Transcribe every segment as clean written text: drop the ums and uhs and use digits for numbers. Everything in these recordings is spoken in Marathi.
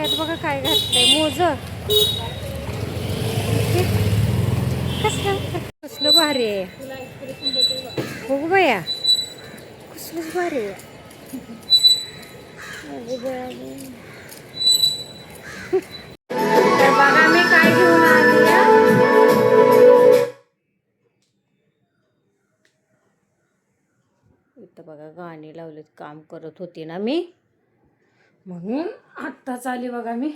पायात बघा काय घातलंय मोज. कसलं कसलं भारी आहे बघू बया. कसलंच भारी आहे. तर बघा मी काय घेऊन आली. इथं बघा गाणी लावलेत, काम करत होती ना मी म्हणून आत्ताच आली बघा. मी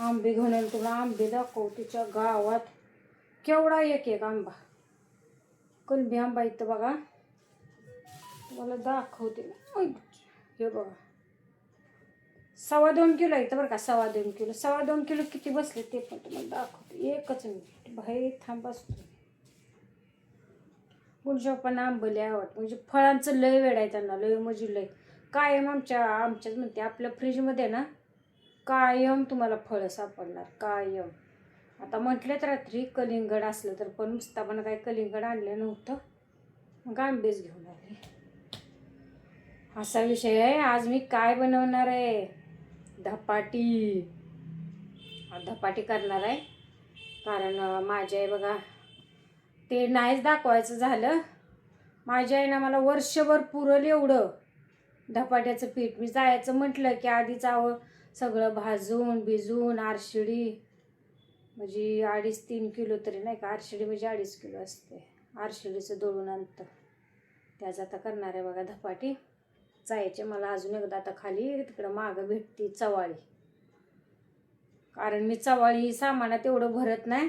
आंबे घेऊन आले, तुला आंबे दाखवतीच्या गावात केवढा एक एक आंबा, कलमी आंबा इथं बघा तुम्हाला दाखवते. हे बघा 2.25 किलो इथं बरं का, 2.25 किलो. 2.25 किलो किती बसले ते पण तुम्हाला दाखवते. एकच मिनिट बाहेर थांब बसतो. गुलशा पण आंबले आवडत, म्हणजे फळांचं लय वेळ आहे त्यांना, लय म्हणजे लय. कायम आमच्याच म्हणते आपल्या फ्रीजमध्ये ना कायम तुम्हाला फळं सापडणार कायम. आता म्हटलेत रात्री कलिंगड असलं तर, पण नुसता पण काय कलिंगड आणलं नव्हतं, मग आंबेच घेऊन आले. असा विषय आहे. आज मी काय बनवणार आहे, धपाटी. धपाटी करणार आहे. कारण माझी आई बघा, ते नाहीच दाखवायचं झालं, माझ्या आईनं मला वर्षभर पुरल एवढं धपाट्याचं पीठ. मी जायचं म्हटलं की आधीच सगळं भाजून भिजून आरशिडी, म्हणजे 2.5-3 किलो तरी नाही का, आरशिडी म्हणजे 2.5 किलो असते. आरशिडीचं दळून आणतं, त्याचं आता करणार आहे बघा धपाटी. जायचे मला अजून एकदा आता खाली तिकडं मागं भेटती चवाळी, कारण मी चवाळी सामानात एवढं भरत नाही,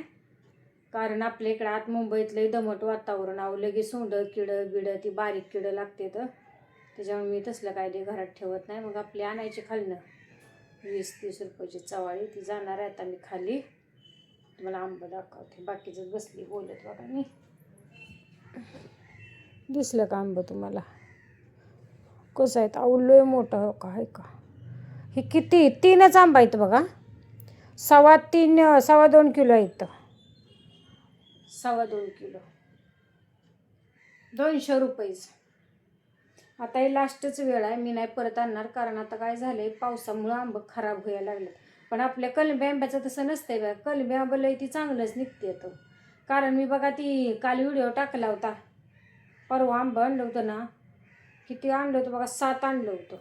कारण आपल्या इकडं आत मुंबईत लय दमट वातावरण. लगेच सोंडं किडं बिडं ती बारीक किडं लागते, तर त्याच्यामुळे मी तसलं काय ते घरात ठेवत नाही. मग आपली आणायची खालनं 20-30 रुपयाची चवाळी. ती जाणार आहे आता मी खाली, तुम्हाला आंबा दाखवते. बाकीचं बसली बोलत बघा मी. दिसलं का आंबं तुम्हाला कसं आहेत? आवलोय मोठं का आहे का. हे किती 3च आंबा आहेत बघा, 2.25 किलो आहेत. 2.25 किलो 200 रुपयेच. आता हे लास्टच वेळ आहे, मी नाही परत आणणार, कारण आता काय झालंय पावसामुळं आंबं खराब व्हायला लागले. पण आपल्या कलमी आंब्याचं तसं नसतंय बघा, कलमी आंबं लय ती चांगलंच निघते येतं. कारण मी बघा ती काल व्हिडिओ टाकला होता, परवा आंबं आणलं होतं ना, किती आणलं होतं बघा, 7 आणलं होतं.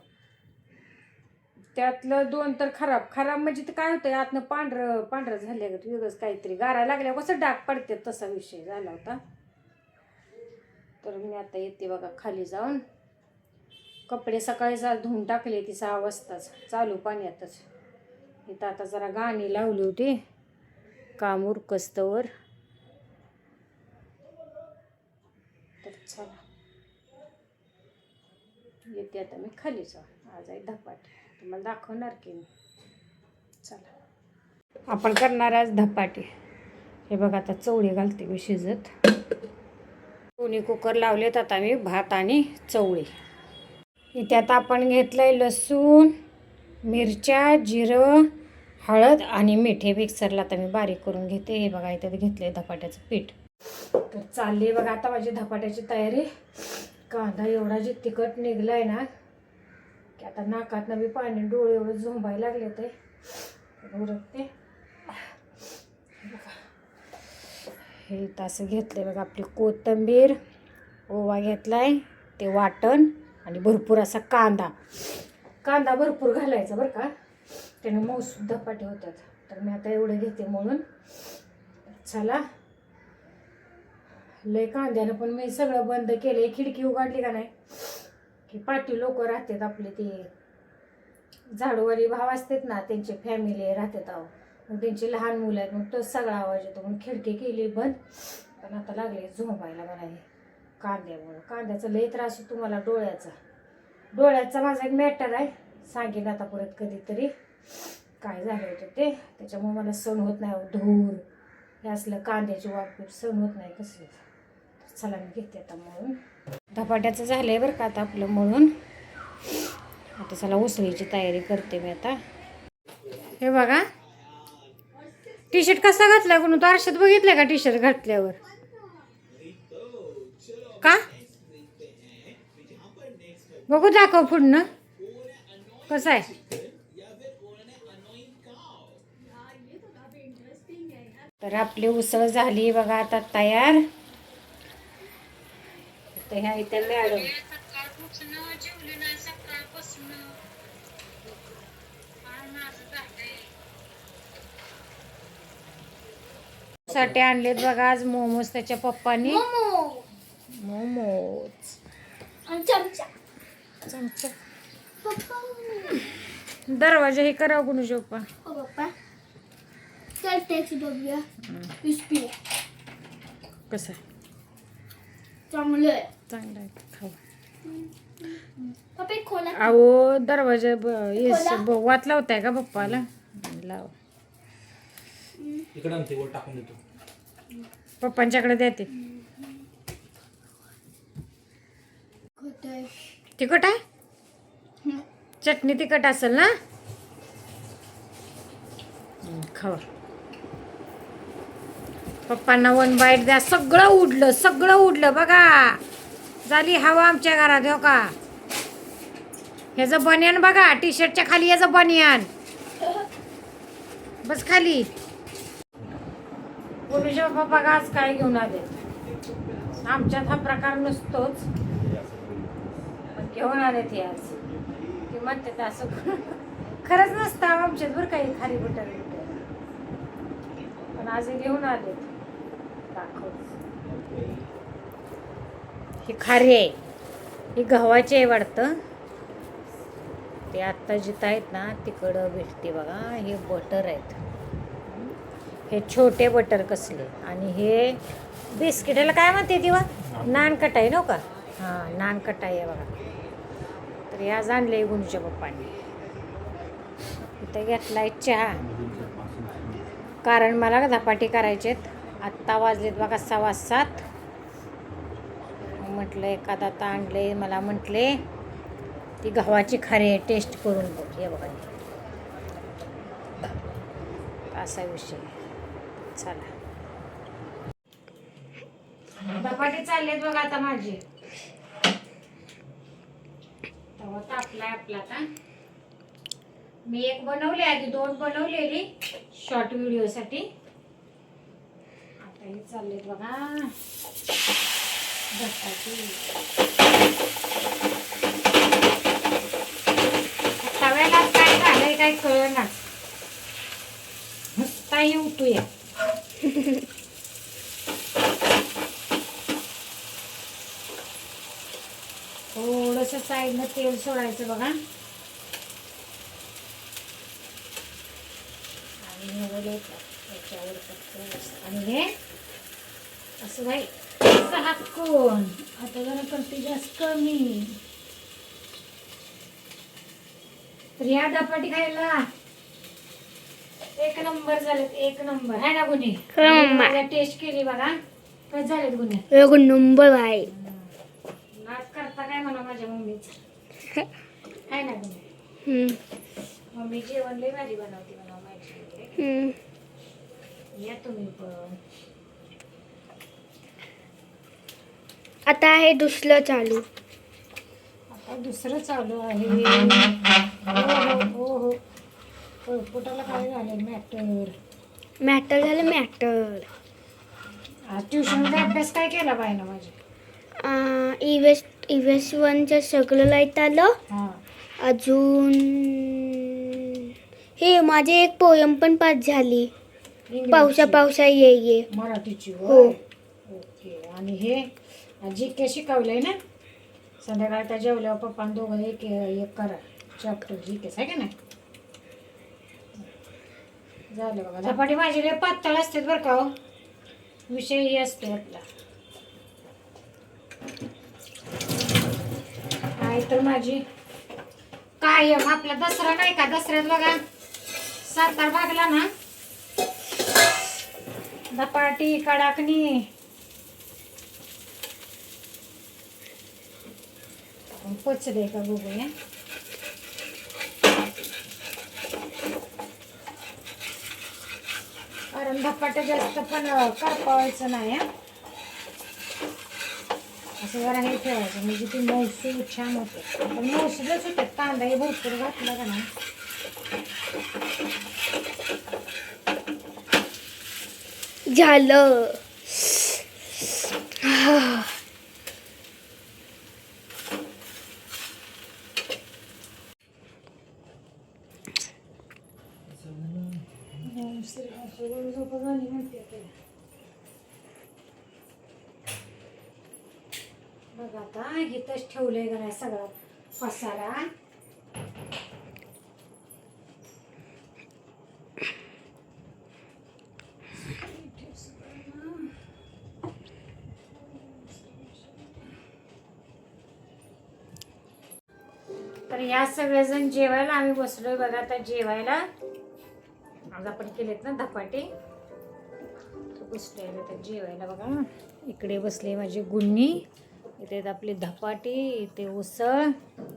त्यातलं 2 तर खराब म्हणजे ते काय होतं आतनं पांढरं झालं वेगळंच काहीतरी, गारा लागल्या कसं डाग पडते तसा विषय झाला होता. तर मी आता येते बघा खाली जाऊन. कपडे सकाळी धुवून टाकले ती 6 वाजताच चालू पाण्यातच. इथं आता जरा गाणी लावली होती काम उरकस्तवर. तर चला येते आता मी खाली जाऊन. आज आहे धपाटी, तुम्हाला दाखवणार की मी. चला आपण करणार आज धपाटी. हे बघा आता चवळी घालते मी शिजत. दोन्ही कुकर लावलेत आता मी, भात आणि चवळी. इथे आता आपण घेतलंय लसूण, मिरच्या, जिरं, हळद आणि मीठ. हे मिक्सरला आता मी बारीक करून घेते. हे बघा इथे घेतलंय धपाट्याचं पीठ. तर चालली बघा आता माझी धपाट्याची तयारी. कांदा एवढा जे तिखट निघलाय ना की आता नाकातनं बी पाणी, डोळे एवढं झोंबायला लागले ते उरकते. हे असं घेतलंय बघा, आपली कोथिंबीर, ओवा घेतलाय, ते वाटण आणि भरपूर असा कांदा भरपूर घालायचा बरं का, त्यानं मऊसूद धपाटे होतात. तर मी आता एवढं घेते म्हणून. चला लय कांद्यानं पण मी सगळं बंद केलंय. खिडकी उघडली का नाही की पाठी लोक राहतात आपले, ते झाडूवाली भाव असतात ना, त्यांचे फॅमिली राहतात आहो, मग त्यांची लहान मुलं आहेत, मग तोच सगळा आवाज येतो. मग खिडकी केली बंद. पण आता लागले झोपायला मला हे कांद्यामुळं. कांद्याचा लय त्रास आहे तुम्हाला, डोळ्याचा माझा एक मॅटर आहे, सांगेन आता परत कधीतरी काय झालं होतं ते. त्याच्यामुळे मला सण होत नाही धूर, हे असलं कांद्याची वाटपीट सण होत नाही कसली. चला मी घेते आता मळून. धपाट्याचं झालंय बरं का आता आपलं मळून. आता चला उसळीची तयारी करते मी आता. हे बघा टी शर्ट कसा घातला कोण तो आरशात बघितलं का? टी शर्ट घातल्यावर का बघू दाखव पुढनं कसं आहे. तर आपली उसळ झाली बघा आता तयार. तर ह्या इथे मॅडम साठी आणलेत बघा आज मोमोज त्याच्या पप्पानी. मोमोज चमचा दरवाजा हे करा गुणू पप्पा. कसं आहे? चांगलं आहे खाऊ. अहो दरवाजा वात लावताय का पप्पाला? लाव. पप्पांच्याकडे देते. तिखट आहे? चटणी तिखट असेल ना? खावा. पप्पांना 1 बाईट द्या. सगळं उडलं बघा. झाली हवा आमच्या घरात. हो का ह्याचं बनियान बघा, टी शर्टच्या खाली याचं बनियान. बस खाली. पूर्वीच्या पप्पा आज काय घेऊन आले? आमच्यात हा प्रकार नसतोच, पण घेऊन आले ते आज. ते म्हणते असं खरंच नसतं आमच्यात बरं काही खाली बटर पण आज हे घेऊन आले. दाखव. ही खारी आहे, ही गव्हाची आहे वाटतं. ते आत्ता जिथं आहेत ना तिकडं भेटते बघा. हे बटर आहेत, हे छोटे बटर कसले. आणि हे बिस्किटाला काय म्हणते तेव्हा? नानकटाई नव्ह का? हां नानकटाई आहे बघा. तर हे आज आणले गुणूच्या पप्पांनी. इथं घेतलाय चहा, कारण मला धपाटे करायचेत. आत्ता वाजलेत बघा 7:15. म्हटलं एखादा आता आणले. मला म्हटले ती गव्हाची खारी टेस्ट करून बघ. हे बघा असा विषय. चला धपाटे चाललेत बघा आता माझे. तवा तापलाय आपला. आता मी एक बनवले, आधी 2 बनवलेली शॉर्ट व्हिडिओसाठी. आता हे चाललेत बघा धपाटे. तव्याला काय झालंय काय कळणार. नुसताही उठूया. थोडंसं साईडनं तेल सोडायचं बघा. आणि हे असं बाई हातकून. आता जरा करते जास्त कमी. तर या धपाटी खायला 1 नंबर झालेत. 1 नंबर आहे ना गुन्हे? टेस्ट केली बघा. कसे झालेत गुन्हे? 1 नंबर आहे. नाच करता काय म्हणा माझ्या मम्मीच आहे ना गुन्हे? मम्मी जेवण लय भारी बनवते म्हणा माझी. या तुम्ही पण. आता आहे दुसरं चालू. आता दुसरं चालू आहे. हो हो पोटाला काय झालं? मॅटर झालं मॅटर. आज ट्युशनमध्ये अभ्यास काय केला पाहिजे माझे? EVS 1चं सगळं लाईट आलं. अजून हे माझे एक पोयम पण पास झाली. पावसा ये मराठीची. हो. ओके. आणि हे जी के शिकवलंय ना संध्याकाळच्या जेवल्यावर पप्पा दोघं एक करा चॅप्टर जी केस आहे का नाही. झालं बघा. धपाटी माझी लय पातळ असते बरं का. विषय हे असते आपला. आहे तर माझी कायम आपला दसरा नाही का, दसऱ्यात बघा 7 भागला ना धपाटी कडाकणी. पोचले का बघूया. कारण धपाटे जास्त पण करपावायचं नाही. असं जरा हे ठेवायचं म्हणजे ती मौसूद छान होते. पण मौसूदच होते. कांदा हे भरपूर घातला का नाही. झालं. बघ आता इथंच ठेवलंय का नाही सगळा पसारा. तर या सगळेजण जेवायला आम्ही बसलोय बघा. आता जेवायला आज आपण केलेत ना धपाटे, तर बसलोय आता जेवायला बघा. इकडे बसले माझी गुन्नी, इथे आहेत आपले धपाटे, इथे उसळ,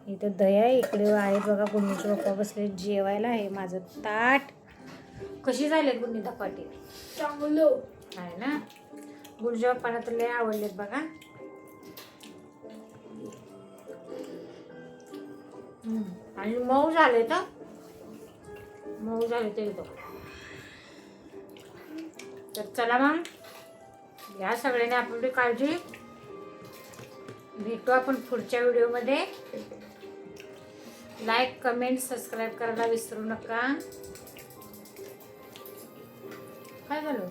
इथे दया, इकडे आहेत बघा गुन्नीचे पप्पा बसले जेवायला. आहे माझं ताट. कशी झाले गुन्नी धपाटे? चांगलं आहे ना. गुरुच्या पप्पांना तर लय आवडलेत बघा. आणि मऊ झाले तर मऊ झाले ते एकदम. तर चला मग या सगळ्यांनी आपली काळजी. भेटू आपण पुढच्या व्हिडिओमध्ये. लाईक, कमेंट, सबस्क्राईब करायला विसरू नका. काय झालं?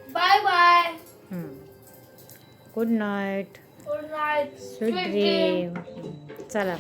Bye bye. Good night. Good night. Sweet dream. चला.